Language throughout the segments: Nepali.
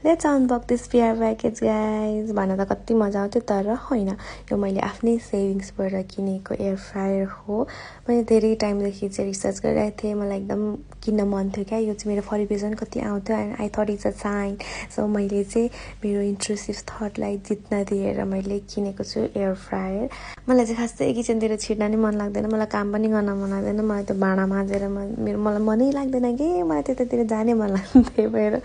Let's unbox this pair package guys. भन्न त कति मजा आउँथ्यो तर होइन, यो मैले आफ्नै सेभिङ्सबाट किनेको एयर फ्रायर हो। मैले धेरै टाइमदेखि चाहिँ रिसर्च गरिरहेको थिएँ, मलाई एकदम किन्न मन थियो क्या। यो चाहिँ मेरो फरिभिजन कति आउँथ्यो and I thought it's a sign. So मैले चाहिँ मेरो इन्ट्रुसिभ थटलाई जित्न दिएर मैले किनेको छु एयर फ्रायर। मलाई चाहिँ खासै किचनतिर छिर्न नि मन लाग्दैन, मलाई काम पनि गर्न मन लाग्दैन, मलाई त्यो भाँडा माझेर मलाई मनै लाग्दैन कि, मलाई त्यतातिर जाने मन लाग्दैन। त्यही भएर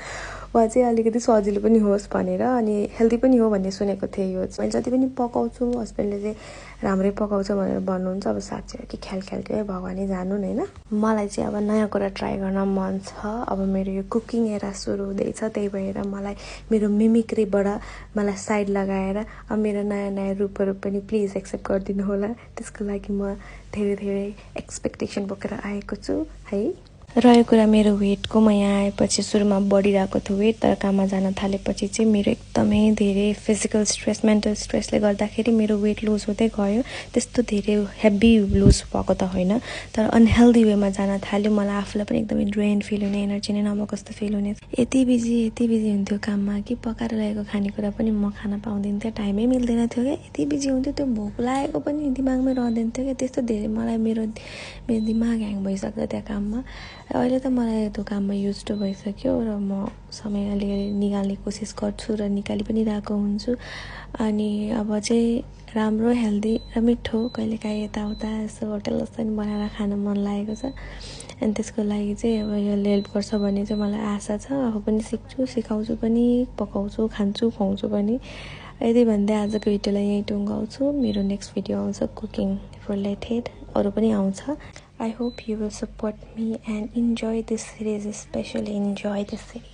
वा चाहिँ अलिकति सजिलो पनि होस् भनेर अनि हेल्दी पनि हो भन्ने सुनेको थिएँ। यो चाहिँ मैले जति पनि पकाउँछु हस्बेन्डले चाहिँ राम्रै पकाउँछ भनेर भन्नुहुन्छ। अब साँच्चै हो कि ख्याल ख्यालकै भगवानै जानुन् होइन। मलाई चाहिँ अब नयाँ कुरा ट्राई गर्न मन छ। अब मेरो यो कुकिङ एरा सुरु हुँदैछ, त्यही भएर मलाई मेरो मिमिक्रीबाट मलाई साइड लगाएर अब मेरो नयाँ नयाँ रूपहरू पनि प्लिज एक्सेप्ट गरिदिनु होला। त्यसको लागि म धेरै धेरै एक्सपेक्टेसन बोकेर आएको छु है। रहेको कुरा मेरो वेटको, म यहाँ आएपछि सुरुमा बढिरहेको थियो वेट, तर काममा जान थालेपछि चाहिँ मेरो एकदमै धेरै फिजिकल स्ट्रेस, मेन्टल स्ट्रेसले गर्दाखेरि मेरो वेट लुज हुँदै गयो। त्यस्तो धेरै हेभी लुज भएको त होइन, तर अनहेल्दी वेमा जान थाल्यो। मलाई आफूलाई पनि एकदमै ड्रेन फिल हुने, एनर्जी नै नभएको जस्तो फिल हुने। यति बिजी हुन्थ्यो काममा कि पकाएर ल्याएको खानेकुरा पनि म खान पाउँदैन थिएँ, टाइमै मिल्दैन थियो क्या। यति बिजी हुन्थ्यो, त्यो भोक लागेको पनि दिमागमै रहँदैन थियो क्या। त्यस्तो धेरै मलाई मेरो दिमाग ह्याङ भइसक्यो त्यहाँ काममा। अहिले त मलाई त्यो काममा युज टु भइसक्यो र म समय अलिअलि निकाल्ने कोसिस गर्छु र निकाली पनि रहेको हुन्छु। अनि अब चाहिँ राम्रो, हेल्दी र मिठो कहिलेकाहीँ यताउता यसो होटल जस्तो पनि बनाएर खान मन लागेको छ। अनि त्यसको लागि चाहिँ अब यसले हेल्प गर्छ भन्ने चाहिँ मलाई आशा छ। आफू पनि सिक्छु, सिकाउँछु पनि, पकाउँछु, खान्छु, खुवाउँछु पनि। यदि भन्दै आजको भिडियोलाई यहीँ टुङ्गाउँछु। मेरो नेक्स्ट भिडियो आउँछ कुकिङ रिलेटेड, अरू पनि आउँछ। I hope you will support me and enjoy this series, especially enjoy this series.